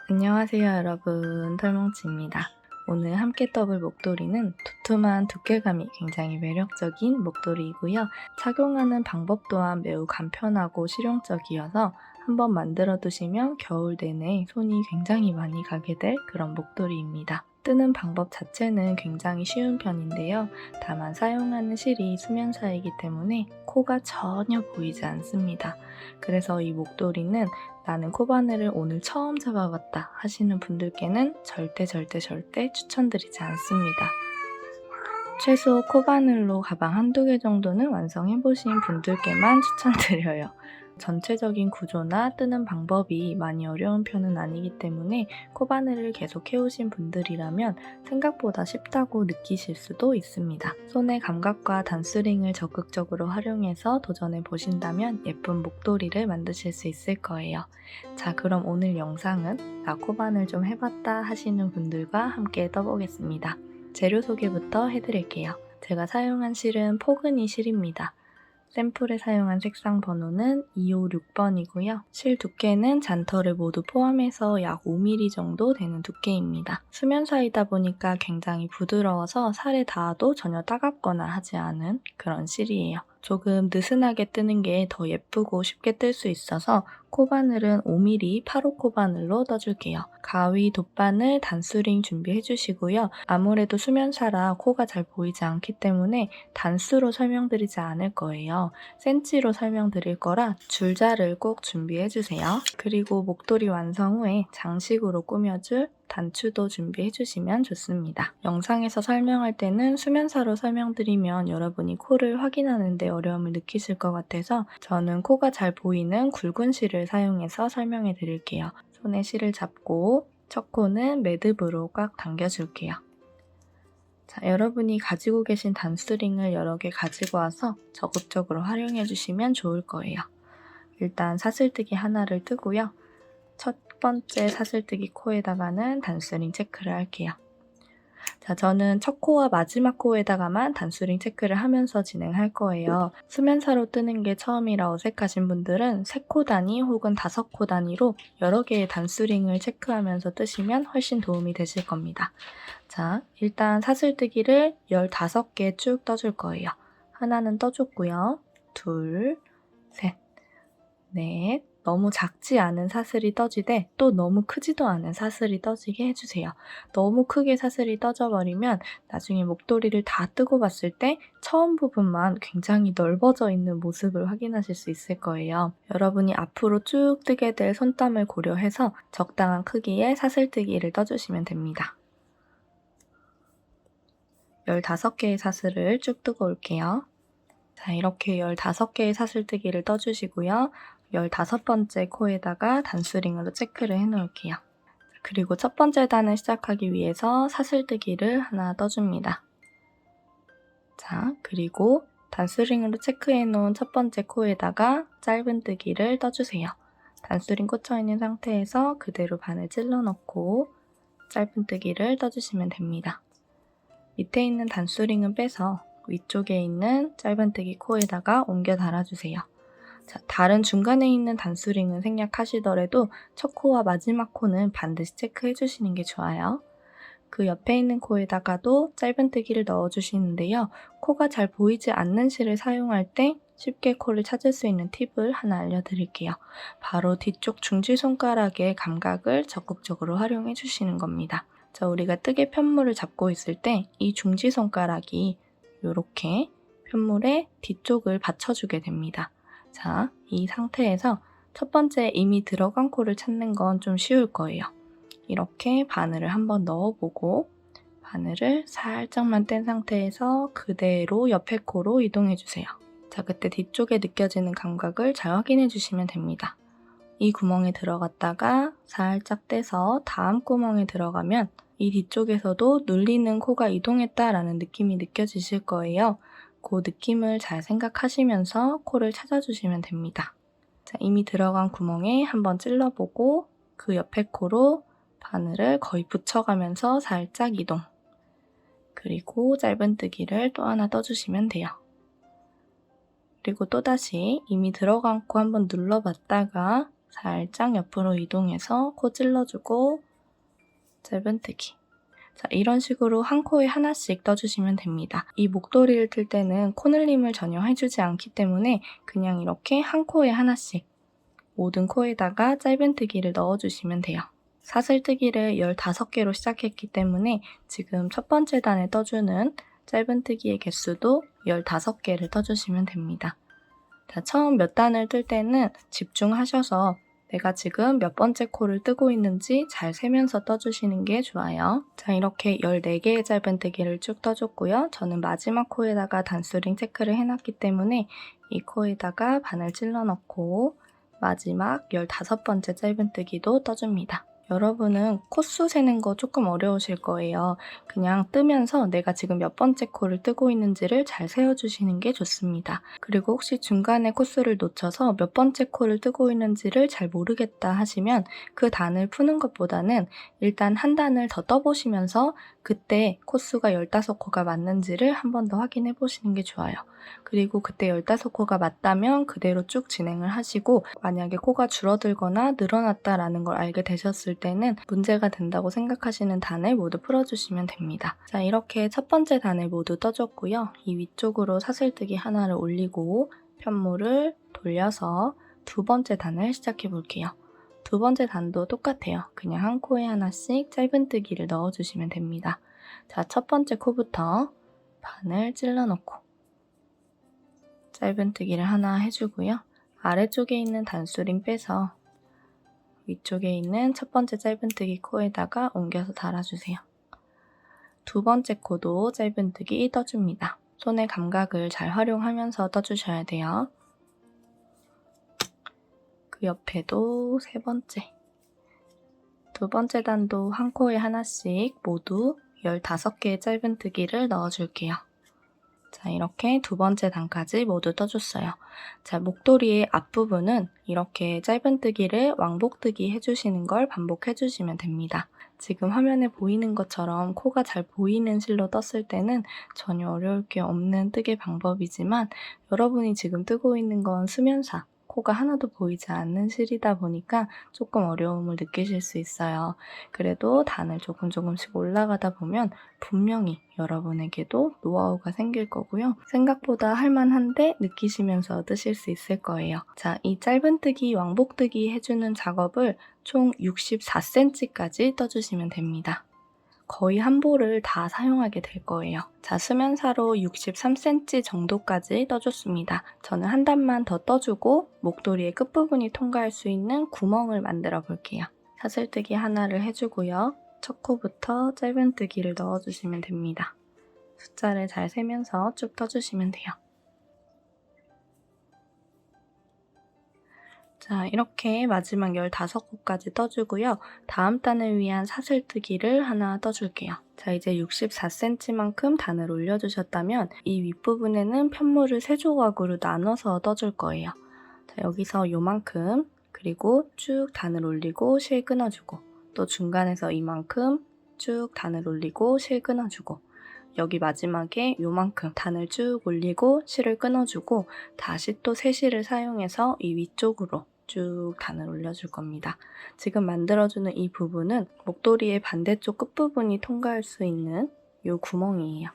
안녕하세요 여러분, 털뭉치입니다. 오늘 함께 떠볼 목도리는 두툼한 두께감이 굉장히 매력적인 목도리이고요. 착용하는 방법 또한 매우 간편하고 실용적이어서 한번 만들어 두시면 겨울 내내 손이 굉장히 많이 가게 될 그런 목도리입니다. 뜨는 방법 자체는 굉장히 쉬운 편인데요. 다만 사용하는 실이 수면사이기 때문에 코가 전혀 보이지 않습니다. 그래서 이 목도리는 나는 코바늘을 오늘 처음 잡아봤다 하시는 분들께는 절대 추천드리지 않습니다. 최소 코바늘로 가방 한두 개 정도는 완성해보신 분들께만 추천드려요. 전체적인 구조나 뜨는 방법이 많이 어려운 편은 아니기 때문에 코바늘을 계속 해오신 분들이라면 생각보다 쉽다고 느끼실 수도 있습니다. 손의 감각과 단스링을 적극적으로 활용해서 도전해 보신다면 예쁜 목도리를 만드실 수 있을 거예요. 자, 그럼 오늘 영상은 나 코바늘 좀 해봤다 하시는 분들과 함께 떠보겠습니다. 재료 소개부터 해드릴게요. 제가 사용한 실은 포그니 실입니다. 샘플에 사용한 색상 번호는 256번이고요. 실 두께는 잔털을 모두 포함해서 약 5mm 정도 되는 두께입니다. 수면사이다 보니까 굉장히 부드러워서 살에 닿아도 전혀 따갑거나 하지 않은 그런 실이에요. 조금 느슨하게 뜨는 게 더 예쁘고 쉽게 뜰 수 있어서 코바늘은 5mm 8호 코바늘로 떠줄게요. 가위, 돗바늘, 단수링 준비해주시고요. 아무래도 수면사라 코가 잘 보이지 않기 때문에 단수로 설명드리지 않을 거예요. 센치로 설명드릴 거라 줄자를 꼭 준비해주세요. 그리고 목도리 완성 후에 장식으로 꾸며줄 단추도 준비해주시면 좋습니다. 영상에서 설명할 때는 수면사로 설명드리면 여러분이 코를 확인하는 데 어려움을 느끼실 것 같아서 저는 코가 잘 보이는 굵은 실을 사용해서 설명해 드릴게요. 손에 실을 잡고 첫 코는 매듭으로 꽉 당겨줄게요. 자, 여러분이 가지고 계신 단스링을 여러 개 가지고 와서 적극적으로 활용해 주시면 좋을 거예요. 일단 사슬뜨기 하나를 뜨고요. 첫 번째 사슬뜨기 코에다가는 단스링 체크를 할게요. 자, 저는 첫 코와 마지막 코에다가만 단스링 체크를 하면서 진행할 거예요. 수면사로 뜨는 게 처음이라 어색하신 분들은 3코 단위 혹은 5코 단위로 여러 개의 단스링을 체크하면서 뜨시면 훨씬 도움이 되실 겁니다. 자, 일단 사슬뜨기를 15개 쭉 떠줄 거예요. 하나는 떠줬고요. 둘, 셋, 넷. 너무 작지 않은 사슬이 떠지되 또 너무 크지도 않은 사슬이 떠지게 해주세요. 너무 크게 사슬이 떠져버리면 나중에 목도리를 다 뜨고 봤을 때 처음 부분만 굉장히 넓어져 있는 모습을 확인하실 수 있을 거예요. 여러분이 앞으로 쭉 뜨게 될 손땀을 고려해서 적당한 크기의 사슬뜨기를 떠주시면 됩니다. 15개의 사슬을 쭉 뜨고 올게요. 자, 이렇게 15개의 사슬뜨기를 떠주시고요. 15번째 코에다가 단수링으로 체크를 해놓을게요. 그리고 첫 번째 단을 시작하기 위해서 사슬뜨기를 하나 떠줍니다. 자, 그리고 단수링으로 체크해놓은 첫 번째 코에다가 짧은뜨기를 떠주세요. 단수링 꽂혀있는 상태에서 그대로 바늘 찔러 넣고 짧은뜨기를 떠주시면 됩니다. 밑에 있는 단수링은 빼서 위쪽에 있는 짧은뜨기 코에다가 옮겨 달아주세요. 자, 다른 중간에 있는 단수링은 생략하시더라도 첫 코와 마지막 코는 반드시 체크해 주시는 게 좋아요. 그 옆에 있는 코에다가도 짧은뜨기를 넣어주시는데요. 코가 잘 보이지 않는 실을 사용할 때 쉽게 코를 찾을 수 있는 팁을 하나 알려드릴게요. 바로 뒤쪽 중지손가락의 감각을 적극적으로 활용해 주시는 겁니다. 자, 우리가 뜨개 편물을 잡고 있을 때 이 중지손가락이 이렇게 편물의 뒤쪽을 받쳐주게 됩니다. 자, 이 상태에서 첫 번째 이미 들어간 코를 찾는 건 좀 쉬울 거예요. 이렇게 바늘을 한번 넣어보고 바늘을 살짝만 뗀 상태에서 그대로 옆에 코로 이동해주세요. 자, 그때 뒤쪽에 느껴지는 감각을 잘 확인해 주시면 됩니다. 이 구멍에 들어갔다가 살짝 떼서 다음 구멍에 들어가면 이 뒤쪽에서도 눌리는 코가 이동했다라는 느낌이 느껴지실 거예요. 그 느낌을 잘 생각하시면서 코를 찾아주시면 됩니다. 자, 이미 들어간 구멍에 한번 찔러보고 그 옆에 코로 바늘을 거의 붙여가면서 살짝 이동. 그리고 짧은뜨기를 또 하나 떠주시면 돼요. 그리고 또다시 이미 들어간 코 한번 눌러봤다가 살짝 옆으로 이동해서 코 찔러주고 짧은뜨기. 자, 이런 식으로 한 코에 하나씩 떠주시면 됩니다. 이 목도리를 틀 때는 코늘림을 전혀 해주지 않기 때문에 그냥 이렇게 한 코에 하나씩 모든 코에다가 짧은뜨기를 넣어주시면 돼요. 사슬뜨기를 15개로 시작했기 때문에 지금 첫 번째 단에 떠주는 짧은뜨기의 개수도 15개를 떠주시면 됩니다. 자, 처음 몇 단을 뜰 때는 집중하셔서 내가 지금 몇 번째 코를 뜨고 있는지 잘 세면서 떠주시는 게 좋아요. 자, 이렇게 14개의 짧은뜨기를 쭉 떠줬고요. 저는 마지막 코에다가 단수링 체크를 해놨기 때문에 이 코에다가 바늘 찔러 넣고 마지막 15번째 짧은뜨기도 떠줍니다. 여러분은 코수 세는 거 조금 어려우실 거예요. 그냥 뜨면서 내가 지금 몇 번째 코를 뜨고 있는지를 잘 세워주시는 게 좋습니다. 그리고 혹시 중간에 코수를 놓쳐서 몇 번째 코를 뜨고 있는지를 잘 모르겠다 하시면 그 단을 푸는 것보다는 일단 한 단을 더 떠보시면서 그때 코수가 15코가 맞는지를 한 번 더 확인해 보시는 게 좋아요. 그리고 그때 15코가 맞다면 그대로 쭉 진행을 하시고 만약에 코가 줄어들거나 늘어났다라는 걸 알게 되셨을 때는 문제가 된다고 생각하시는 단을 모두 풀어주시면 됩니다. 자, 이렇게 첫 번째 단을 모두 떠줬고요. 이 위쪽으로 사슬뜨기 하나를 올리고 편물을 돌려서 두 번째 단을 시작해 볼게요. 두 번째 단도 똑같아요. 그냥 한 코에 하나씩 짧은뜨기를 넣어주시면 됩니다. 자, 첫 번째 코부터 바늘 찔러 넣고 짧은뜨기를 하나 해주고요. 아래쪽에 있는 단수링 빼서 위쪽에 있는 첫 번째 짧은뜨기 코에다가 옮겨서 달아주세요. 두 번째 코도 짧은뜨기 떠줍니다. 손의 감각을 잘 활용하면서 떠주셔야 돼요. 그 옆에도 세 번째. 두 번째 단도 한 코에 하나씩 모두 15개의 짧은뜨기를 넣어줄게요. 자, 이렇게 두 번째 단까지 모두 떠줬어요. 자, 목도리의 앞부분은 이렇게 짧은뜨기를 왕복뜨기 해주시는 걸 반복해주시면 됩니다. 지금 화면에 보이는 것처럼 코가 잘 보이는 실로 떴을 때는 전혀 어려울 게 없는 뜨개 방법이지만 여러분이 지금 뜨고 있는 건 수면사, 코가 하나도 보이지 않는 실이다 보니까 조금 어려움을 느끼실 수 있어요. 그래도 단을 조금씩 올라가다 보면 분명히 여러분에게도 노하우가 생길 거고요. 생각보다 할만한데 느끼시면서 뜨실 수 있을 거예요. 자, 이 짧은뜨기, 왕복뜨기 해주는 작업을 총 64cm까지 떠주시면 됩니다. 거의 한 볼을 다 사용하게 될 거예요. 자, 수면사로 63cm 정도까지 떠줬습니다. 저는 한 단만 더 떠주고 목도리의 끝부분이 통과할 수 있는 구멍을 만들어 볼게요. 사슬뜨기 하나를 해주고요. 첫 코부터 짧은뜨기를 넣어주시면 됩니다. 숫자를 잘 세면서 쭉 떠주시면 돼요. 자, 이렇게 마지막 15코까지 떠주고요. 다음 단을 위한 사슬뜨기를 하나 떠줄게요. 자, 이제 64cm만큼 단을 올려주셨다면 이 윗부분에는 편물을 3조각으로 나눠서 떠줄 거예요. 자, 여기서 요만큼, 그리고 쭉 단을 올리고 실 끊어주고, 또 중간에서 이만큼 쭉 단을 올리고 실 끊어주고, 여기 마지막에 요만큼 단을 쭉 올리고 실을 끊어주고 다시 또 새실을 사용해서 이 위쪽으로 쭉 단을 올려줄 겁니다. 지금 만들어주는 이 부분은 목도리의 반대쪽 끝부분이 통과할 수 있는 이 구멍이에요.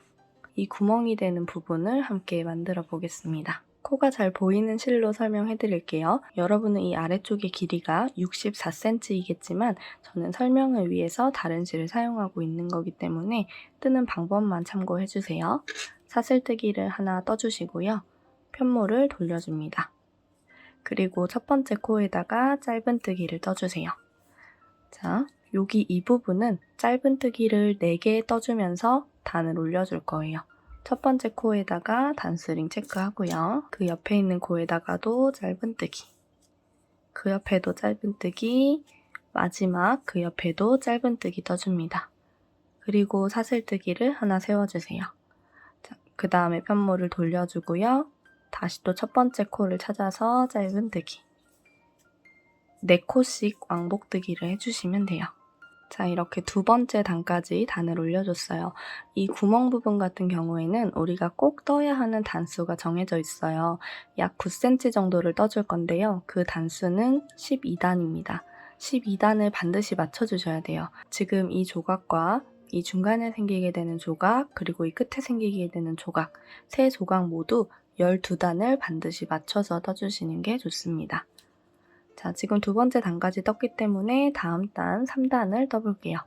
이 구멍이 되는 부분을 함께 만들어 보겠습니다. 코가 잘 보이는 실로 설명해 드릴게요. 여러분은 이 아래쪽의 길이가 64cm이겠지만 저는 설명을 위해서 다른 실을 사용하고 있는 거기 때문에 뜨는 방법만 참고해 주세요. 사슬뜨기를 하나 떠주시고요. 편물을 돌려줍니다. 그리고 첫 번째 코에다가 짧은뜨기를 떠주세요. 자, 여기 이 부분은 짧은뜨기를 4개 떠주면서 단을 올려줄 거예요. 첫 번째 코에다가 단수링 체크하고요. 그 옆에 있는 코에다가도 짧은뜨기, 그 옆에도 짧은뜨기, 마지막 그 옆에도 짧은뜨기 떠줍니다. 그리고 사슬뜨기를 하나 세워주세요. 그 다음에 편물을 돌려주고요. 다시 또 첫 번째 코를 찾아서 짧은뜨기, 4코씩 왕복뜨기를 해주시면 돼요. 자, 이렇게 두 번째 단까지 단을 올려줬어요. 이 구멍 부분 같은 경우에는 우리가 꼭 떠야 하는 단수가 정해져 있어요. 약 9cm 정도를 떠줄 건데요. 그 단수는 12단입니다. 12단을 반드시 맞춰주셔야 돼요. 지금 이 조각과 이 중간에 생기게 되는 조각, 그리고 이 끝에 생기게 되는 조각, 세 조각 모두 12단을 반드시 맞춰서 떠주시는 게 좋습니다. 자, 지금 두 번째 단까지 떴기 때문에 다음 단 3단을 떠볼게요.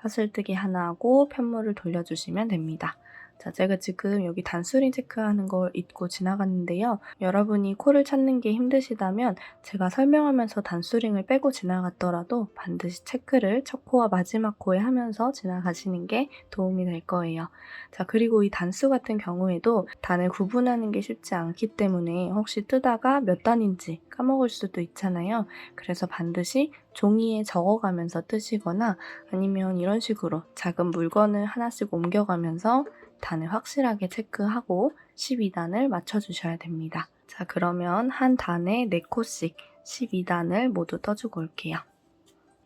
사슬뜨기 하나 하고 편물을 돌려주시면 됩니다. 자, 제가 지금 여기 단수링 체크하는 걸 잊고 지나갔는데요. 여러분이 코를 찾는 게 힘드시다면 제가 설명하면서 단수링을 빼고 지나갔더라도 반드시 체크를 첫 코와 마지막 코에 하면서 지나가시는 게 도움이 될 거예요. 자, 그리고 이 단수 같은 경우에도 단을 구분하는 게 쉽지 않기 때문에 혹시 뜨다가 몇 단인지 까먹을 수도 있잖아요. 그래서 반드시 종이에 적어가면서 뜨시거나 아니면 이런 식으로 작은 물건을 하나씩 옮겨가면서 단을 확실하게 체크하고 12단을 맞춰주셔야 됩니다. 자, 그러면 한 단에 4코씩 12단을 모두 떠주고 올게요.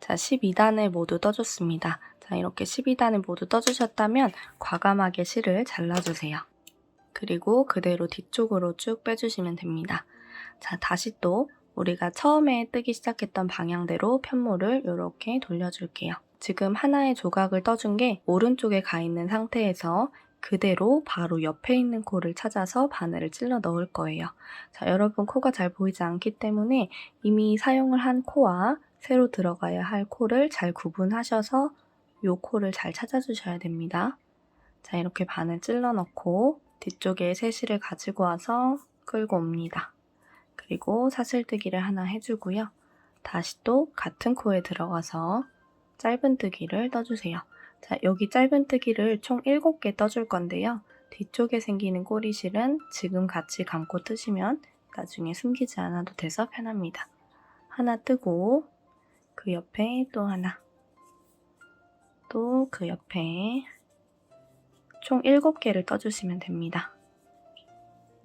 자, 12단을 모두 떠줬습니다. 자, 이렇게 12단을 모두 떠주셨다면 과감하게 실을 잘라주세요. 그리고 그대로 뒤쪽으로 쭉 빼주시면 됩니다. 자, 다시 또 우리가 처음에 뜨기 시작했던 방향대로 편물을 이렇게 돌려줄게요. 지금 하나의 조각을 떠준 게 오른쪽에 가 있는 상태에서 그대로 바로 옆에 있는 코를 찾아서 바늘을 찔러 넣을 거예요. 자, 여러분 코가 잘 보이지 않기 때문에 이미 사용을 한 코와 새로 들어가야 할 코를 잘 구분하셔서 이 코를 잘 찾아주셔야 됩니다. 자, 이렇게 바늘 찔러 넣고 뒤쪽에 세실을 가지고 와서 끌고 옵니다. 그리고 사슬뜨기를 하나 해주고요. 다시 또 같은 코에 들어가서 짧은뜨기를 떠주세요. 자, 여기 짧은뜨기를 총 7개 떠줄 건데요. 뒤쪽에 생기는 꼬리실은 지금 같이 감고 뜨시면 나중에 숨기지 않아도 돼서 편합니다. 하나 뜨고 그 옆에 또 하나, 또 그 옆에 총 7개를 떠주시면 됩니다.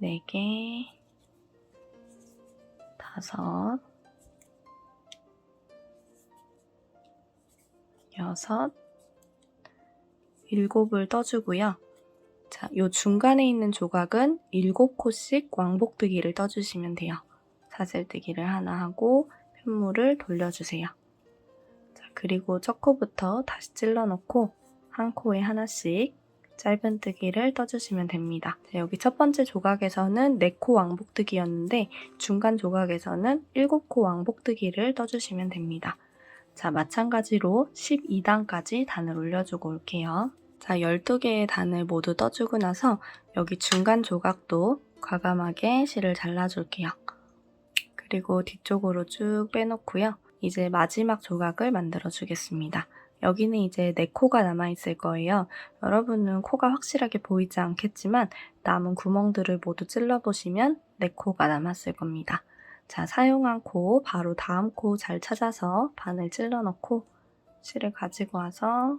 4개, 5, 6, 7을 떠주고요. 자, 요 중간에 있는 조각은 7코씩 왕복뜨기를 떠주시면 돼요. 사슬뜨기를 하나 하고 편물을 돌려주세요. 자, 그리고 첫 코부터 다시 찔러 넣고 한 코에 하나씩 짧은뜨기를 떠주시면 됩니다. 자, 여기 첫 번째 조각에서는 4코 왕복뜨기였는데 중간 조각에서는 7코 왕복뜨기를 떠주시면 됩니다. 자, 마찬가지로 12단까지 단을 올려주고 올게요. 자, 12개의 단을 모두 떠주고 나서 여기 중간 조각도 과감하게 실을 잘라줄게요. 그리고 뒤쪽으로 쭉 빼놓고요. 이제 마지막 조각을 만들어 주겠습니다. 여기는 이제 4코가 남아있을 거예요. 여러분은 코가 확실하게 보이지 않겠지만 남은 구멍들을 모두 찔러보시면 4코가 남았을 겁니다. 자, 사용한 코 바로 다음 코 잘 찾아서 바늘 찔러 넣고 실을 가지고 와서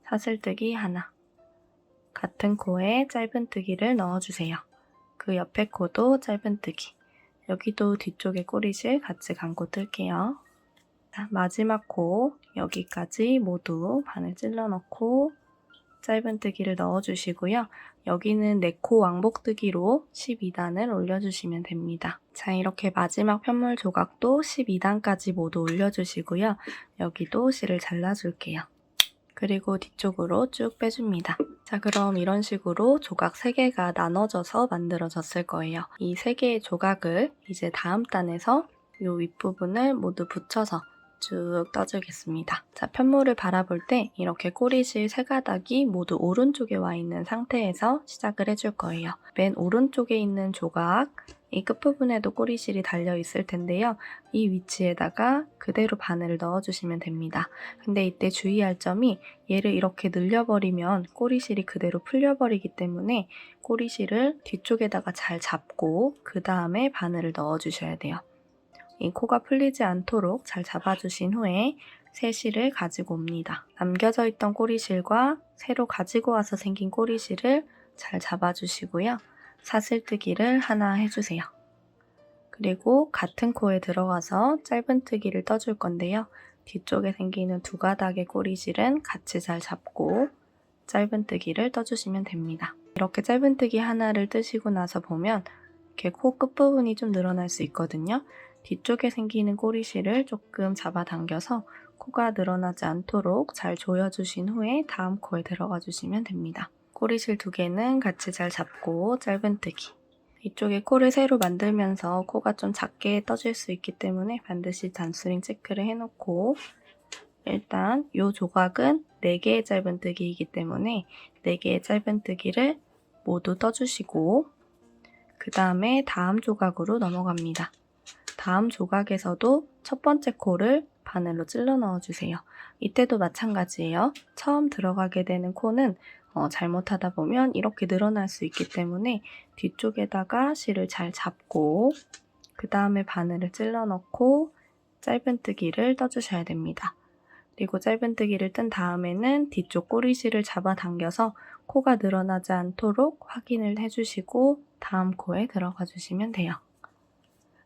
사슬뜨기 하나, 같은 코에 짧은뜨기를 넣어주세요. 그 옆에 코도 짧은뜨기, 여기도 뒤쪽에 꼬리실 같이 감고 뜰게요. 자, 마지막 코 여기까지 모두 바늘 찔러 넣고 짧은뜨기를 넣어주시고요. 여기는 4코 왕복뜨기로 12단을 올려주시면 됩니다. 자, 이렇게 마지막 편물 조각도 12단까지 모두 올려주시고요. 여기도 실을 잘라줄게요. 그리고 뒤쪽으로 쭉 빼줍니다. 자, 그럼 이런 식으로 조각 3개가 나눠져서 만들어졌을 거예요. 이 3개의 조각을 이제 다음 단에서 이 윗부분을 모두 붙여서 쭉 떠주겠습니다. 자, 편물을 바라볼 때 이렇게 꼬리실 3가닥이 모두 오른쪽에 와 있는 상태에서 시작을 해줄 거예요. 맨 오른쪽에 있는 조각, 이 끝부분에도 꼬리실이 달려 있을 텐데요. 이 위치에다가 그대로 바늘을 넣어주시면 됩니다. 근데 이때 주의할 점이 얘를 이렇게 늘려버리면 꼬리실이 그대로 풀려버리기 때문에 꼬리실을 뒤쪽에다가 잘 잡고 그 다음에 바늘을 넣어주셔야 돼요. 이 코가 풀리지 않도록 잘 잡아주신 후에 새 실을 가지고 옵니다. 남겨져 있던 꼬리실과 새로 가지고 와서 생긴 꼬리실을 잘 잡아주시고요. 사슬뜨기를 하나 해주세요. 그리고 같은 코에 들어가서 짧은뜨기를 떠줄 건데요. 뒤쪽에 생기는 두 가닥의 꼬리실은 같이 잘 잡고 짧은뜨기를 떠주시면 됩니다. 이렇게 짧은뜨기 하나를 뜨시고 나서 보면 이렇게 코 끝부분이 좀 늘어날 수 있거든요. 뒤쪽에 생기는 꼬리실을 조금 잡아당겨서 코가 늘어나지 않도록 잘 조여주신 후에 다음 코에 들어가 주시면 됩니다. 꼬리실 두 개는 같이 잘 잡고 짧은뜨기. 이쪽에 코를 새로 만들면서 코가 좀 작게 떠질 수 있기 때문에 반드시 단스링 체크를 해놓고 일단 이 조각은 4개의 짧은뜨기이기 때문에 4개의 짧은뜨기를 모두 떠주시고 그 다음에 다음 조각으로 넘어갑니다. 다음 조각에서도 첫 번째 코를 바늘로 찔러 넣어주세요. 이때도 마찬가지예요. 처음 들어가게 되는 코는 잘못하다 보면 이렇게 늘어날 수 있기 때문에 뒤쪽에다가 실을 잘 잡고 그 다음에 바늘을 찔러 넣고 짧은뜨기를 떠주셔야 됩니다. 그리고 짧은뜨기를 뜬 다음에는 뒤쪽 꼬리실을 잡아당겨서 코가 늘어나지 않도록 확인을 해주시고 다음 코에 들어가 주시면 돼요.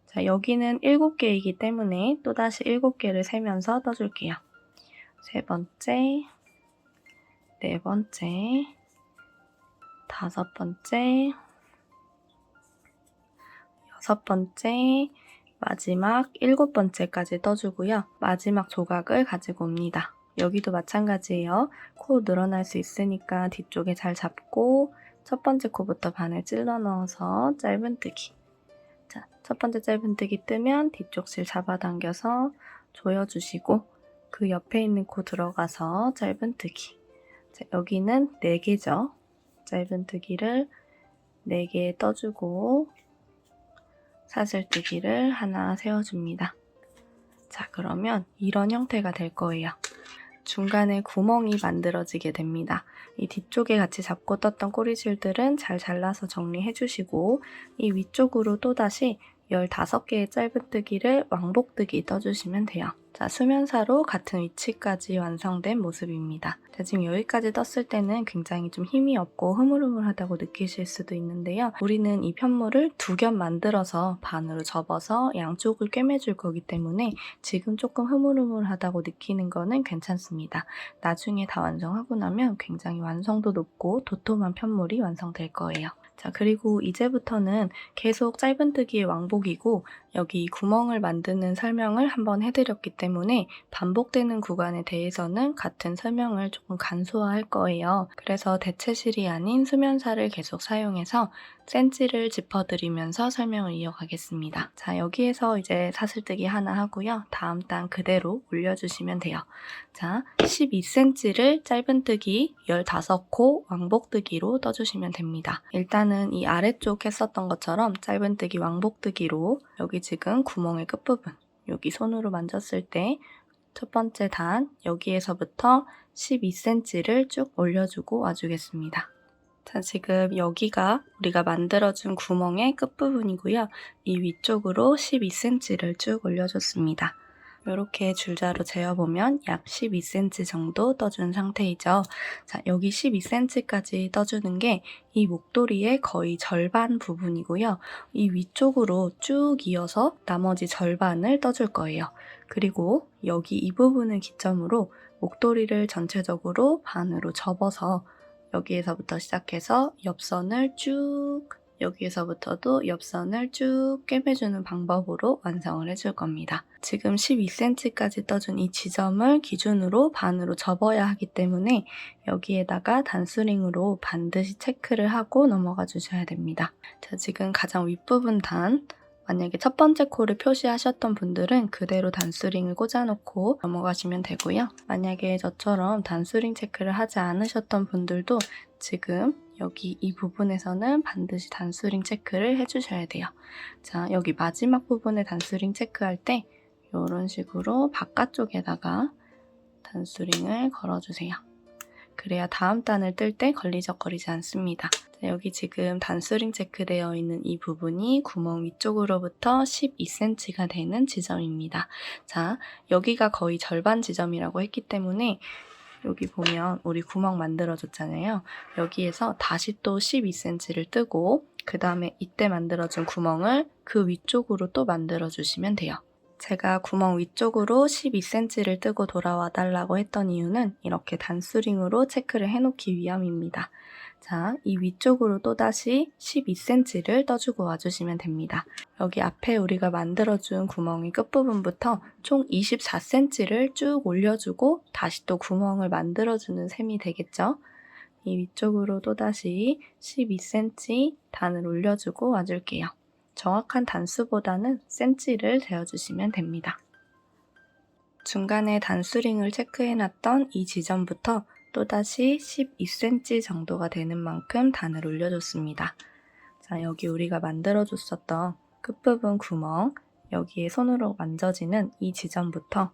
자, 여기는 7개이기 때문에 또다시 7개를 세면서 떠줄게요. 세 번째, 네 번째, 다섯 번째, 여섯 번째, 마지막 7번째까지 떠주고요. 마지막 조각을 가지고 옵니다. 여기도 마찬가지예요. 코 늘어날 수 있으니까 뒤쪽에 잘 잡고 첫 번째 코부터 바늘 찔러 넣어서 짧은뜨기. 자, 첫 번째 짧은뜨기 뜨면 뒤쪽 실 잡아당겨서 조여주시고 그 옆에 있는 코 들어가서 짧은뜨기. 자, 여기는 4개죠. 짧은뜨기를 4개 떠주고 사슬뜨기를 하나 세워줍니다. 자, 그러면 이런 형태가 될 거예요. 중간에 구멍이 만들어지게 됩니다. 이 뒤쪽에 같이 잡고 떴던 꼬리실들은 잘 잘라서 정리해주시고 이 위쪽으로 또다시 15개의 짧은뜨기를 왕복뜨기 떠주시면 돼요. 자, 수면사로 같은 위치까지 완성된 모습입니다. 자, 지금 여기까지 떴을 때는 굉장히 좀 힘이 없고 흐물흐물하다고 느끼실 수도 있는데요. 우리는 이 편물을 2겹 만들어서 반으로 접어서 양쪽을 꿰매줄 거기 때문에 지금 조금 흐물흐물하다고 느끼는 거는 괜찮습니다. 나중에 다 완성하고 나면 굉장히 완성도 높고 도톰한 편물이 완성될 거예요. 자, 그리고 이제부터는 계속 짧은뜨기의 왕복이고 여기 구멍을 만드는 설명을 한번 해드렸기 때문에 반복되는 구간에 대해서는 같은 설명을 조금 간소화할 거예요. 그래서 대체실이 아닌 수면사를 계속 사용해서 센치를 짚어드리면서 설명을 이어가겠습니다. 자, 여기에서 이제 사슬뜨기 하나 하고요. 다음 단 그대로 올려주시면 돼요. 자, 12cm를 짧은뜨기 15코 왕복뜨기로 떠주시면 됩니다. 일단은 이 아래쪽 했었던 것처럼 짧은뜨기 왕복뜨기로 여기 지금 구멍의 끝부분 여기 손으로 만졌을 때 첫 번째 단 여기에서부터 12cm를 쭉 올려주고 와주겠습니다. 자, 지금 여기가 우리가 만들어준 구멍의 끝부분이고요. 이 위쪽으로 12cm를 쭉 올려줬습니다. 이렇게 줄자로 재어보면 약 12cm 정도 떠준 상태이죠. 자, 여기 12cm까지 떠주는 게 이 목도리의 거의 절반 부분이고요. 이 위쪽으로 쭉 이어서 나머지 절반을 떠줄 거예요. 그리고 여기 이 부분을 기점으로 목도리를 전체적으로 반으로 접어서 여기에서부터 시작해서 옆선을 쭉 여기에서부터도 옆선을 쭉 꿰매주는 방법으로 완성을 해줄 겁니다. 지금 12cm까지 떠준 이 지점을 기준으로 반으로 접어야 하기 때문에 여기에다가 단수링으로 반드시 체크를 하고 넘어가 주셔야 됩니다. 자, 지금 가장 윗부분 단 만약에 첫 번째 코를 표시하셨던 분들은 그대로 단수링을 꽂아놓고 넘어가시면 되고요. 만약에 저처럼 단수링 체크를 하지 않으셨던 분들도 지금 여기 이 부분에서는 반드시 단수링 체크를 해주셔야 돼요. 자, 여기 마지막 부분에 단수링 체크할 때 이런 식으로 바깥쪽에다가 단수링을 걸어주세요. 그래야 다음 단을 뜰 때 걸리적거리지 않습니다. 자, 여기 지금 단수링 체크되어 있는 이 부분이 구멍 위쪽으로부터 12cm가 되는 지점입니다. 자, 여기가 거의 절반 지점이라고 했기 때문에 여기 보면 우리 구멍 만들어줬잖아요. 여기에서 다시 또 12cm를 뜨고 그 다음에 이때 만들어준 구멍을 그 위쪽으로 또 만들어주시면 돼요. 제가 구멍 위쪽으로 12cm를 뜨고 돌아와 달라고 했던 이유는 이렇게 단수링으로 체크를 해놓기 위함입니다. 자, 이 위쪽으로 또다시 12cm를 떠주고 와주시면 됩니다. 여기 앞에 우리가 만들어준 구멍의 끝부분부터 총 24cm를 쭉 올려주고 다시 또 구멍을 만들어주는 셈이 되겠죠? 이 위쪽으로 또다시 12cm 단을 올려주고 와줄게요. 정확한 단수보다는 cm를 재어주시면 됩니다. 중간에 단수링을 체크해놨던 이 지점부터 또다시 12cm 정도가 되는 만큼 단을 올려줬습니다. 자, 여기 우리가 만들어줬었던 끝부분 구멍, 여기에 손으로 만져지는 이 지점부터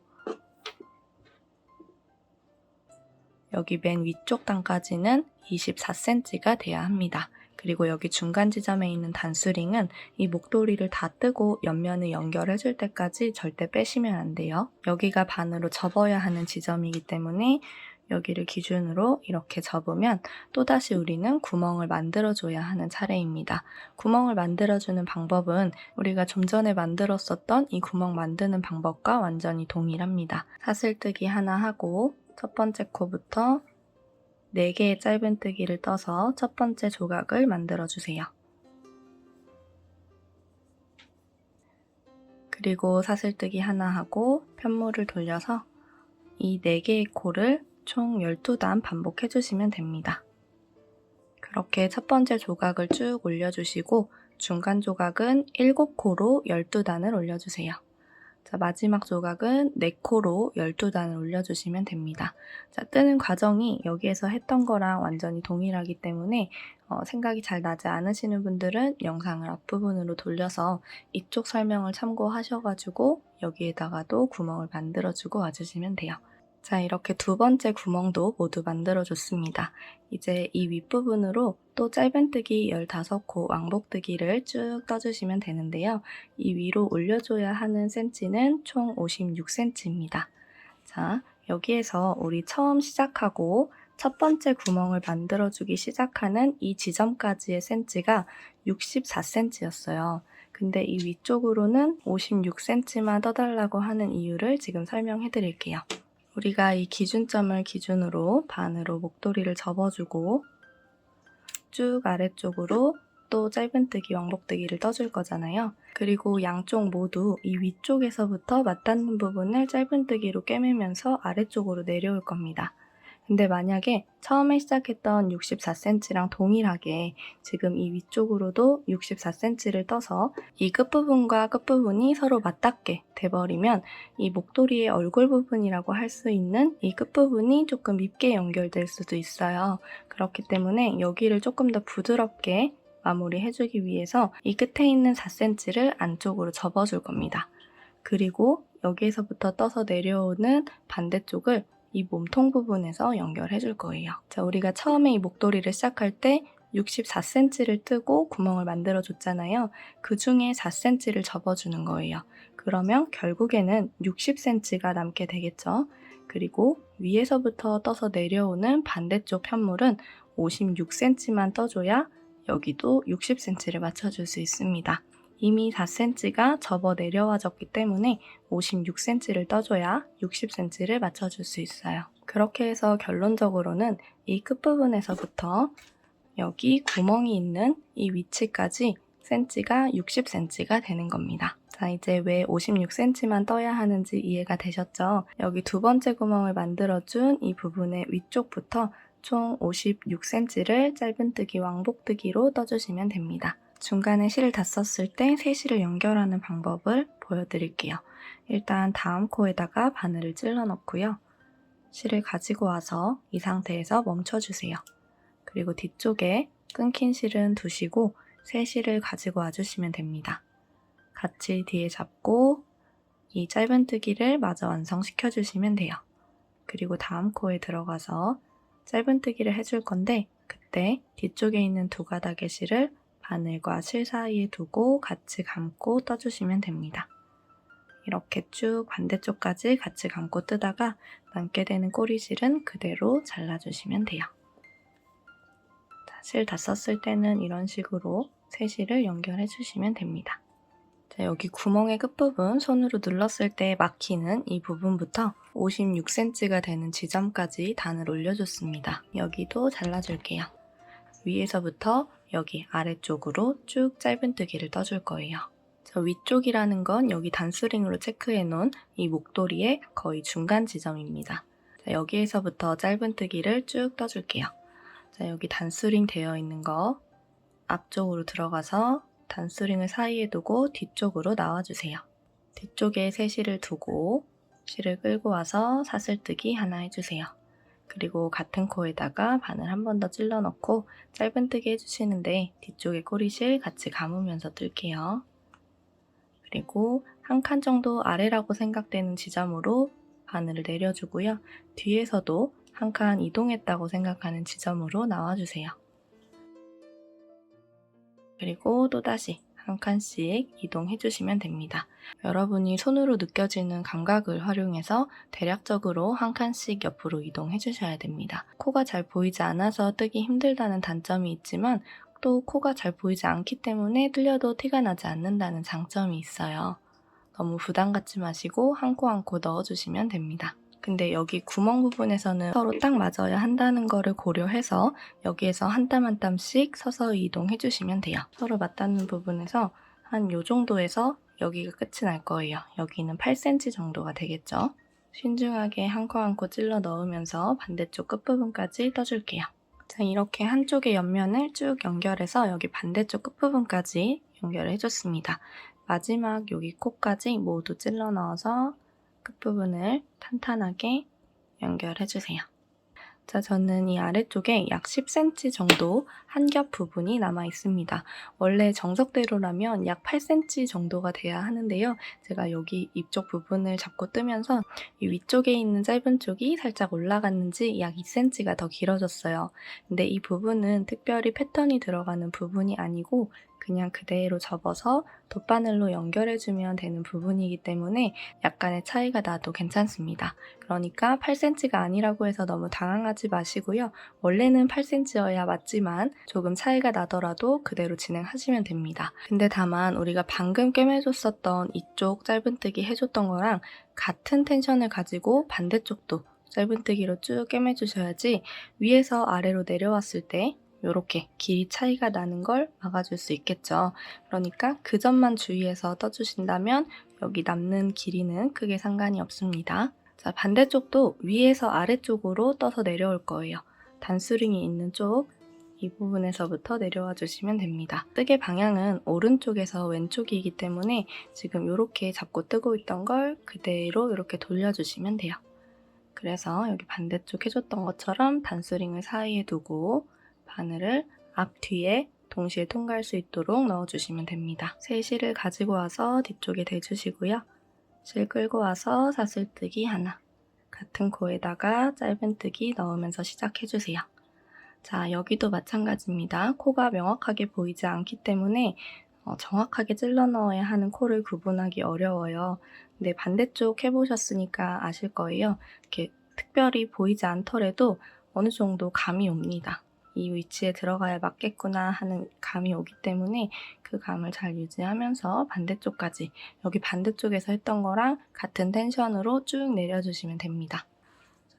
여기 맨 위쪽 단까지는 24cm가 돼야 합니다. 그리고 여기 중간 지점에 있는 단수링은 이 목도리를 다 뜨고 옆면을 연결해줄 때까지 절대 빼시면 안 돼요. 여기가 반으로 접어야 하는 지점이기 때문에 여기를 기준으로 이렇게 접으면 또다시 우리는 구멍을 만들어줘야 하는 차례입니다. 구멍을 만들어주는 방법은 우리가 좀 전에 만들었었던 이 구멍 만드는 방법과 완전히 동일합니다. 사슬뜨기 하나 하고 첫 번째 코부터 4개의 짧은뜨기를 떠서 첫 번째 조각을 만들어주세요. 그리고 사슬뜨기 하나 하고 편물을 돌려서 이 4개의 코를 총 12단 반복해주시면 됩니다. 그렇게 첫 번째 조각을 쭉 올려주시고 중간 조각은 7코로 12단을 올려주세요. 자, 마지막 조각은 4코로 12단을 올려주시면 됩니다. 자, 뜨는 과정이 여기에서 했던 거랑 완전히 동일하기 때문에 생각이 잘 나지 않으시는 분들은 영상을 앞부분으로 돌려서 이쪽 설명을 참고하셔가지고 여기에다가도 구멍을 만들어주고 와주시면 돼요. 자, 이렇게 두 번째 구멍도 모두 만들어줬습니다. 이제 이 윗부분으로 또 짧은뜨기 15코 왕복뜨기를 쭉 떠주시면 되는데요. 이 위로 올려줘야 하는 센치는 총 56cm입니다. 자, 여기에서 우리 처음 시작하고 첫 번째 구멍을 만들어주기 시작하는 이 지점까지의 센치가 64cm였어요. 근데 이 위쪽으로는 56cm만 떠달라고 하는 이유를 지금 설명해 드릴게요. 우리가 이 기준점을 기준으로 반으로 목도리를 접어주고 쭉 아래쪽으로 또 짧은뜨기 왕복뜨기를 떠줄 거잖아요. 그리고 양쪽 모두 이 위쪽에서부터 맞닿는 부분을 짧은뜨기로 꿰매면서 아래쪽으로 내려올 겁니다. 근데 만약에 처음에 시작했던 64cm랑 동일하게 지금 이 위쪽으로도 64cm를 떠서 이 끝부분과 끝부분이 서로 맞닿게 돼버리면 이 목도리의 얼굴 부분이라고 할 수 있는 이 끝부분이 조금 밉게 연결될 수도 있어요. 그렇기 때문에 여기를 조금 더 부드럽게 마무리해주기 위해서 이 끝에 있는 4cm를 안쪽으로 접어줄 겁니다. 그리고 여기에서부터 떠서 내려오는 반대쪽을 이 몸통 부분에서 연결해 줄 거예요. 자, 우리가 처음에 이 목도리를 시작할 때 64cm를 뜨고 구멍을 만들어 줬잖아요. 그 중에 4cm를 접어주는 거예요. 그러면 결국에는 60cm가 남게 되겠죠. 그리고 위에서부터 떠서 내려오는 반대쪽 편물은 56cm만 떠줘야 여기도 60cm를 맞춰줄 수 있습니다. 이미 4cm가 접어 내려와졌기 때문에 56cm를 떠줘야 60cm를 맞춰줄 수 있어요. 그렇게 해서 결론적으로는 이 끝부분에서부터 여기 구멍이 있는 이 위치까지 cm가 60cm가 되는 겁니다. 자, 이제 왜 56cm만 떠야 하는지 이해가 되셨죠? 여기 두 번째 구멍을 만들어준 이 부분의 위쪽부터 총 56cm를 짧은뜨기 왕복뜨기로 떠주시면 됩니다. 중간에 실을 다 썼을 때 세 실을 연결하는 방법을 보여드릴게요. 일단 다음 코에다가 바늘을 찔러 넣고요. 실을 가지고 와서 이 상태에서 멈춰주세요. 그리고 뒤쪽에 끊긴 실은 두시고 새 실을 가지고 와주시면 됩니다. 같이 뒤에 잡고 이 짧은뜨기를 마저 완성시켜주시면 돼요. 그리고 다음 코에 들어가서 짧은뜨기를 해줄 건데 그때 뒤쪽에 있는 두 가닥의 실을 바늘과 실 사이에 두고 같이 감고 떠주시면 됩니다. 이렇게 쭉 반대쪽까지 같이 감고 뜨다가 남게 되는 꼬리실은 그대로 잘라주시면 돼요. 실 다 썼을 때는 이런 식으로 세 실을 연결해 주시면 됩니다. 자, 자, 여기 구멍의 끝부분 손으로 눌렀을 때 막히는 이 부분부터 56cm가 되는 지점까지 단을 올려줬습니다. 여기도 잘라줄게요. 위에서부터 여기 아래쪽으로 쭉 짧은뜨기를 떠줄 거예요. 자, 위쪽이라는 건 여기 단수링으로 체크해 놓은 이 목도리의 거의 중간 지점입니다. 자, 여기에서부터 짧은뜨기를 쭉 떠줄게요. 자, 여기 단수링 되어 있는 거 앞쪽으로 들어가서 단수링을 사이에 두고 뒤쪽으로 나와주세요. 뒤쪽에 세 실을 두고 실을 끌고 와서 사슬뜨기 하나 해주세요. 그리고 같은 코에다가 바늘 한 번 더 찔러 넣고 짧은뜨기 해주시는데 뒤쪽에 꼬리실 같이 감으면서 뜰게요. 그리고 한 칸 정도 아래라고 생각되는 지점으로 바늘을 내려주고요. 뒤에서도 한 칸 이동했다고 생각하는 지점으로 나와주세요. 그리고 또다시 한 칸씩 이동해 주시면 됩니다. 여러분이 손으로 느껴지는 감각을 활용해서 대략적으로 한 칸씩 옆으로 이동해 주셔야 됩니다. 코가 잘 보이지 않아서 뜨기 힘들다는 단점이 있지만 또 코가 잘 보이지 않기 때문에 틀려도 티가 나지 않는다는 장점이 있어요. 너무 부담 갖지 마시고 한 코 한 코 넣어주시면 됩니다. 근데 여기 구멍 부분에서는 서로 딱 맞아야 한다는 거를 고려해서 여기에서 한 땀 한 땀씩 서서히 이동해 주시면 돼요. 서로 맞닿는 부분에서 한 요 정도에서 여기가 끝이 날 거예요. 여기는 8cm 정도가 되겠죠. 신중하게 한 코 한 코 찔러 넣으면서 반대쪽 끝부분까지 떠줄게요. 자, 이렇게 한쪽의 옆면을 쭉 연결해서 여기 반대쪽 끝부분까지 연결을 해줬습니다. 마지막 여기 코까지 모두 찔러 넣어서 끝부분을 탄탄하게 연결해주세요. 자, 저는 이 아래쪽에 약 10cm 정도 한 겹 부분이 남아 있습니다. 원래 정석대로라면 약 8cm 정도가 돼야 하는데요. 제가 여기 입쪽 부분을 잡고 뜨면서 이 위쪽에 있는 짧은 쪽이 살짝 올라갔는지 약 2cm가 더 길어졌어요. 근데 이 부분은 특별히 패턴이 들어가는 부분이 아니고 그냥 그대로 접어서 돗바늘로 연결해주면 되는 부분이기 때문에 약간의 차이가 나도 괜찮습니다. 그러니까 8cm가 아니라고 해서 너무 당황하지 마시고요. 원래는 8cm여야 맞지만 조금 차이가 나더라도 그대로 진행하시면 됩니다. 근데 다만 우리가 방금 꿰매줬었던 이쪽 짧은뜨기 해줬던 거랑 같은 텐션을 가지고 반대쪽도 짧은뜨기로 쭉 꿰매주셔야지 위에서 아래로 내려왔을 때 이렇게 길이 차이가 나는 걸 막아줄 수 있겠죠. 그러니까 그 점만 주의해서 떠주신다면 여기 남는 길이는 크게 상관이 없습니다. 자, 반대쪽도 위에서 아래쪽으로 떠서 내려올 거예요. 단수링이 있는 쪽 이 부분에서부터 내려와 주시면 됩니다. 뜨개 방향은 오른쪽에서 왼쪽이기 때문에 지금 이렇게 잡고 뜨고 있던 걸 그대로 이렇게 돌려주시면 돼요. 그래서 여기 반대쪽 해줬던 것처럼 단수링을 사이에 두고 바늘을 앞뒤에 동시에 통과할 수 있도록 넣어주시면 됩니다. 세 실을 가지고 와서 뒤쪽에 대주시고요. 실 끌고 와서 사슬뜨기 하나, 같은 코에다가 짧은뜨기 넣으면서 시작해주세요. 자, 여기도 마찬가지입니다. 코가 명확하게 보이지 않기 때문에 정확하게 찔러 넣어야 하는 코를 구분하기 어려워요. 근데 반대쪽 해보셨으니까 아실 거예요. 이렇게 특별히 보이지 않더라도 어느 정도 감이 옵니다. 이 위치에 들어가야 맞겠구나 하는 감이 오기 때문에 그 감을 잘 유지하면서 반대쪽까지 여기 반대쪽에서 했던 거랑 같은 텐션으로 쭉 내려주시면 됩니다.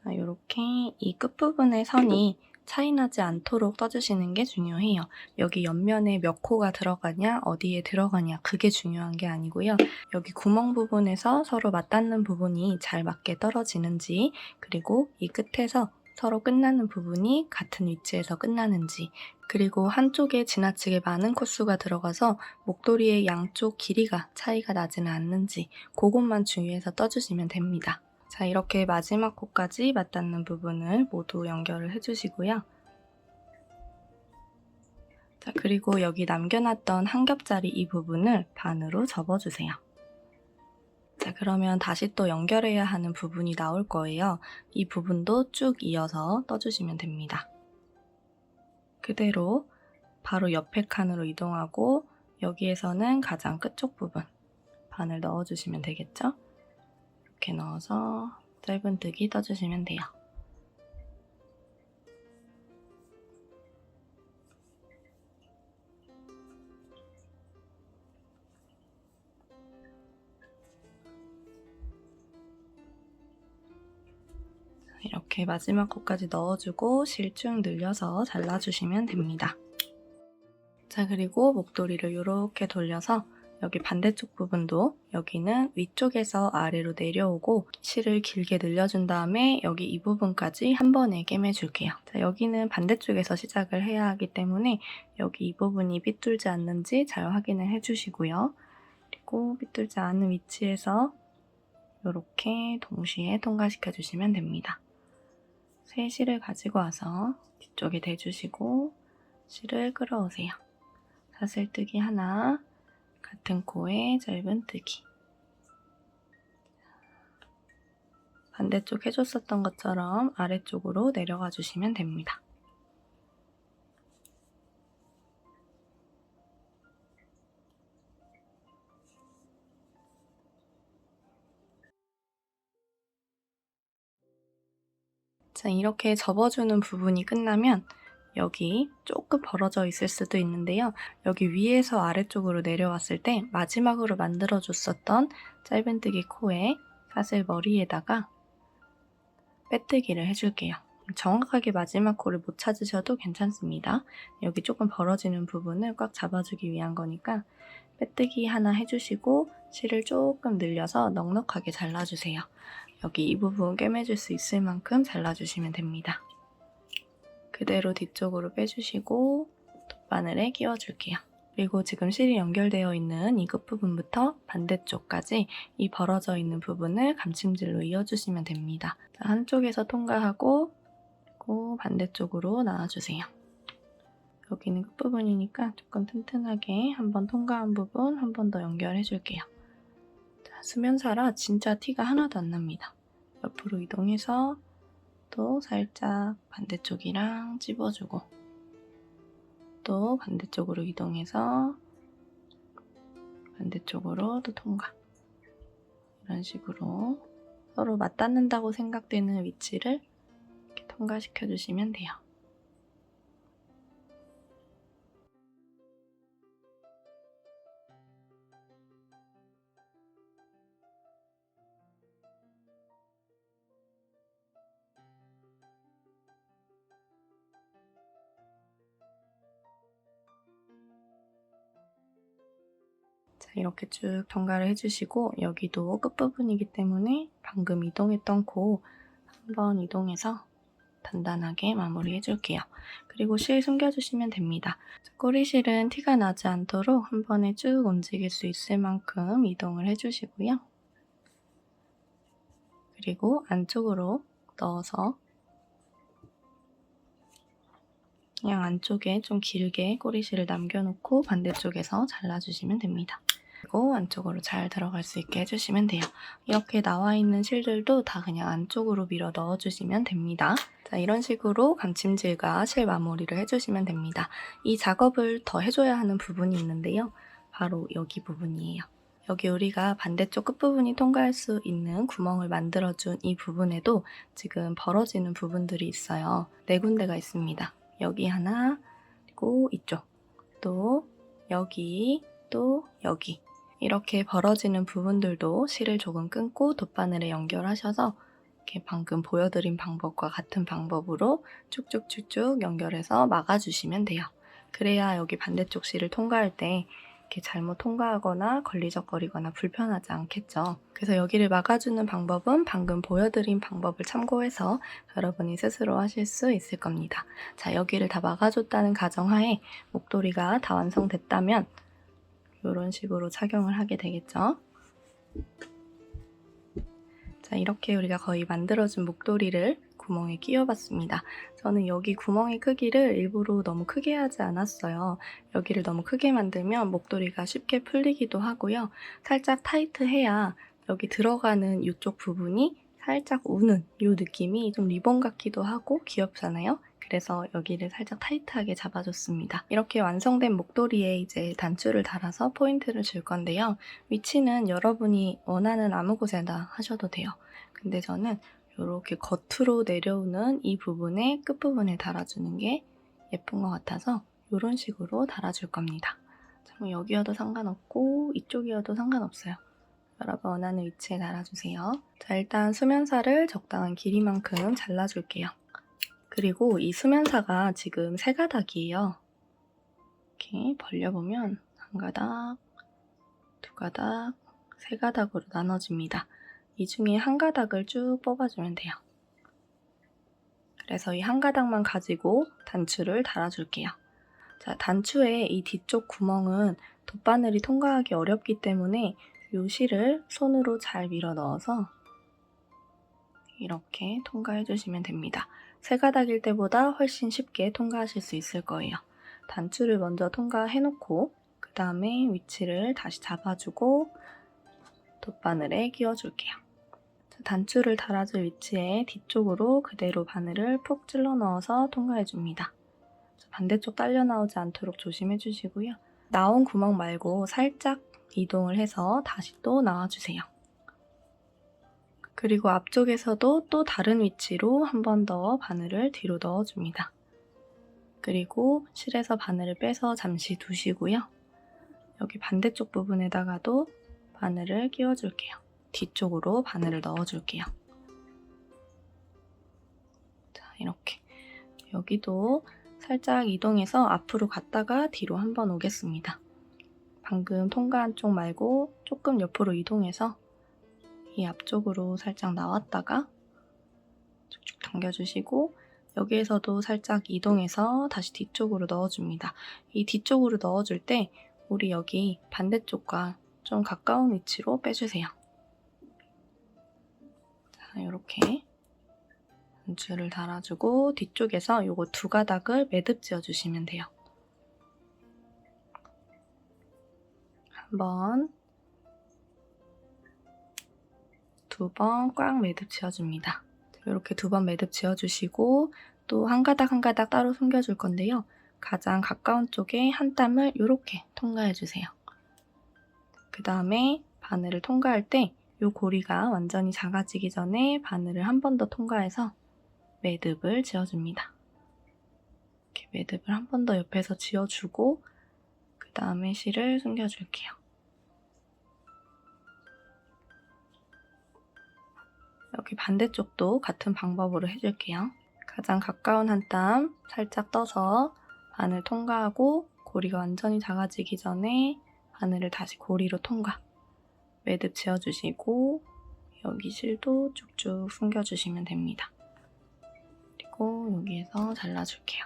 자, 이렇게 이 끝부분의 선이 차이 나지 않도록 떠주시는 게 중요해요. 여기 옆면에 몇 코가 들어가냐, 어디에 들어가냐 그게 중요한 게 아니고요. 여기 구멍 부분에서 서로 맞닿는 부분이 잘 맞게 떨어지는지 그리고 이 끝에서 서로 끝나는 부분이 같은 위치에서 끝나는지 그리고 한쪽에 지나치게 많은 코수가 들어가서 목도리의 양쪽 길이가 차이가 나지는 않는지 그것만 주의해서 떠주시면 됩니다. 자, 이렇게 마지막 코까지 맞닿는 부분을 모두 연결을 해주시고요. 자, 그리고 여기 남겨놨던 한 겹짜리 이 부분을 반으로 접어주세요. 자, 그러면 다시 또 연결해야 하는 부분이 나올 거예요. 이 부분도 쭉 이어서 떠주시면 됩니다. 그대로 바로 옆에 칸으로 이동하고 여기에서는 가장 끝쪽 부분 바늘 넣어주시면 되겠죠? 이렇게 넣어서 짧은뜨기 떠주시면 돼요. 이렇게 마지막 코까지 넣어주고 실 쭉 늘려서 잘라주시면 됩니다. 자, 그리고 목도리를 이렇게 돌려서 여기 반대쪽 부분도 여기는 위쪽에서 아래로 내려오고 실을 길게 늘려준 다음에 여기 이 부분까지 한 번에 꿰매줄게요. 자, 여기는 반대쪽에서 시작을 해야 하기 때문에 여기 이 부분이 삐뚤지 않는지 잘 확인을 해주시고요. 그리고 삐뚤지 않은 위치에서 이렇게 동시에 통과시켜 주시면 됩니다. 새 실을 가지고 와서 뒤쪽에 대주시고 실을 끌어오세요. 사슬뜨기 하나, 같은 코에 짧은뜨기. 반대쪽 해줬었던 것처럼 아래쪽으로 내려가 주시면 됩니다. 자, 이렇게 접어주는 부분이 끝나면 여기 조금 벌어져 있을 수도 있는데요. 여기 위에서 아래쪽으로 내려왔을 때 마지막으로 만들어줬었던 짧은뜨기 코에 사슬 머리에다가 빼뜨기를 해줄게요. 정확하게 마지막 코를 못 찾으셔도 괜찮습니다. 여기 조금 벌어지는 부분을 꽉 잡아주기 위한 거니까 빼뜨기 하나 해주시고 실을 조금 늘려서 넉넉하게 잘라주세요. 여기 이 부분 꿰매줄 수 있을 만큼 잘라주시면 됩니다. 그대로 뒤쪽으로 빼주시고 돗바늘에 끼워줄게요. 그리고 지금 실이 연결되어 있는 이 끝부분부터 반대쪽까지 이 벌어져 있는 부분을 감침질로 이어주시면 됩니다. 자, 한쪽에서 통과하고 그리고 반대쪽으로 나와주세요. 여기는 끝부분이니까 조금 튼튼하게 한번 통과한 부분 한 번 더 연결해줄게요. 자, 수면사라 진짜 티가 하나도 안 납니다. 옆으로 이동해서 또 살짝 반대쪽이랑 찝어주고 또 반대쪽으로 이동해서 반대쪽으로 또 통과. 이런 식으로 서로 맞닿는다고 생각되는 위치를 이렇게 통과시켜 주시면 돼요. 자, 이렇게 쭉 통과를 해주시고 여기도 끝부분이기 때문에 방금 이동했던 코 한번 이동해서 단단하게 마무리해줄게요. 그리고 실 숨겨주시면 됩니다. 꼬리실은 티가 나지 않도록 한 번에 쭉 움직일 수 있을 만큼 이동을 해주시고요. 그리고 안쪽으로 넣어서 그냥 안쪽에 좀 길게 꼬리실을 남겨놓고 반대쪽에서 잘라주시면 됩니다. 그리고 안쪽으로 잘 들어갈 수 있게 해주시면 돼요. 이렇게 나와 있는 실들도 다 그냥 안쪽으로 밀어 넣어주시면 됩니다. 자, 이런 식으로 감침질과 실 마무리를 해주시면 됩니다. 이 작업을 더 해줘야 하는 부분이 있는데요. 바로 여기 부분이에요. 여기 우리가 반대쪽 끝부분이 통과할 수 있는 구멍을 만들어준 이 부분에도 지금 벌어지는 부분들이 있어요. 4군데가 있습니다. 여기 하나, 그리고 이쪽, 또 여기, 또 여기. 이렇게 벌어지는 부분들도 실을 조금 끊고 돗바늘에 연결하셔서 이렇게 방금 보여드린 방법과 같은 방법으로 쭉쭉쭉쭉 연결해서 막아주시면 돼요. 그래야 여기 반대쪽 실을 통과할 때 이렇게 잘못 통과하거나 걸리적거리거나 불편하지 않겠죠. 그래서 여기를 막아주는 방법은 방금 보여드린 방법을 참고해서 여러분이 스스로 하실 수 있을 겁니다. 자, 여기를 다 막아줬다는 가정하에 목도리가 다 완성됐다면 이런 식으로 착용을 하게 되겠죠. 자, 이렇게 우리가 거의 만들어준 목도리를 구멍에 끼워봤습니다. 저는 여기 구멍의 크기를 일부러 너무 크게 하지 않았어요. 여기를 너무 크게 만들면 목도리가 쉽게 풀리기도 하고요. 살짝 타이트해야 여기 들어가는 이쪽 부분이 살짝 우는 이 느낌이 좀 리본 같기도 하고 귀엽잖아요. 그래서 여기를 살짝 타이트하게 잡아줬습니다. 이렇게 완성된 목도리에 이제 단추를 달아서 포인트를 줄 건데요. 위치는 여러분이 원하는 아무 곳에나 하셔도 돼요. 근데 저는 이렇게 겉으로 내려오는 이 부분에 끝부분에 달아주는 게 예쁜 것 같아서 이런 식으로 달아줄 겁니다. 뭐 여기여도 상관없고 이쪽이어도 상관없어요. 여러분 원하는 위치에 달아주세요. 자, 일단 수면사를 적당한 길이만큼 잘라줄게요. 그리고 이 수면사가 지금 3가닥이에요. 이렇게 벌려보면 1가닥, 2가닥, 3가닥으로 나눠집니다. 이 중에 1가닥을 쭉 뽑아주면 돼요. 그래서 이 1가닥만 가지고 단추를 달아줄게요. 자, 단추의 이 뒤쪽 구멍은 돗바늘이 통과하기 어렵기 때문에 이 실을 손으로 잘 밀어 넣어서 이렇게 통과해 주시면 됩니다. 3가닥일 때보다 훨씬 쉽게 통과하실 수 있을 거예요. 단추를 먼저 통과해 놓고 그 다음에 위치를 다시 잡아주고 돗바늘에 끼워줄게요. 단추를 달아줄 위치에 뒤쪽으로 그대로 바늘을 푹 찔러 넣어서 통과해 줍니다. 반대쪽 딸려 나오지 않도록 조심해 주시고요. 나온 구멍 말고 살짝 이동을 해서 다시 또 나와주세요. 그리고 앞쪽에서도 또 다른 위치로 한 번 더 바늘을 뒤로 넣어줍니다. 그리고 실에서 바늘을 빼서 잠시 두시고요. 여기 반대쪽 부분에다가도 바늘을 끼워줄게요. 뒤쪽으로 바늘을 넣어줄게요. 자, 이렇게. 여기도 살짝 이동해서 앞으로 갔다가 뒤로 한번 오겠습니다. 방금 통과한 쪽 말고 조금 옆으로 이동해서 이 앞쪽으로 살짝 나왔다가 쭉쭉 당겨주시고 여기에서도 살짝 이동해서 다시 뒤쪽으로 넣어줍니다. 이 뒤쪽으로 넣어줄 때 우리 여기 반대쪽과 좀 가까운 위치로 빼주세요. 자, 이렇게 단추를 달아주고 뒤쪽에서 요거 2가닥을 매듭 지어주시면 돼요. 한번, 2번 꽉 매듭 지어줍니다. 이렇게 2번 매듭 지어주시고 또 1가닥 1가닥 따로 숨겨줄 건데요. 가장 가까운 쪽에 한 땀을 이렇게 통과해주세요. 그 다음에 바늘을 통과할 때 이 고리가 완전히 작아지기 전에 바늘을 한 번 더 통과해서 매듭을 지어줍니다. 이렇게 매듭을 한 번 더 옆에서 지어주고 그 다음에 실을 숨겨줄게요. 여기 반대쪽도 같은 방법으로 해줄게요. 가장 가까운 한 땀 살짝 떠서 바늘 통과하고 고리가 완전히 작아지기 전에 바늘을 다시 고리로 통과. 매듭 지어주시고 여기 실도 쭉쭉 숨겨주시면 됩니다. 그리고 여기에서 잘라줄게요.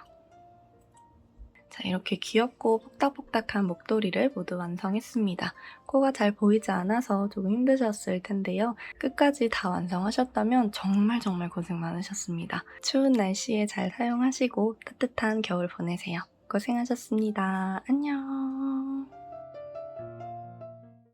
자, 이렇게 귀엽고 뽁닥뽁닥한 목도리를 모두 완성했습니다. 코가 잘 보이지 않아서 조금 힘드셨을 텐데요. 끝까지 다 완성하셨다면 정말 고생 많으셨습니다. 추운 날씨에 잘 사용하시고 따뜻한 겨울 보내세요. 고생하셨습니다. 안녕.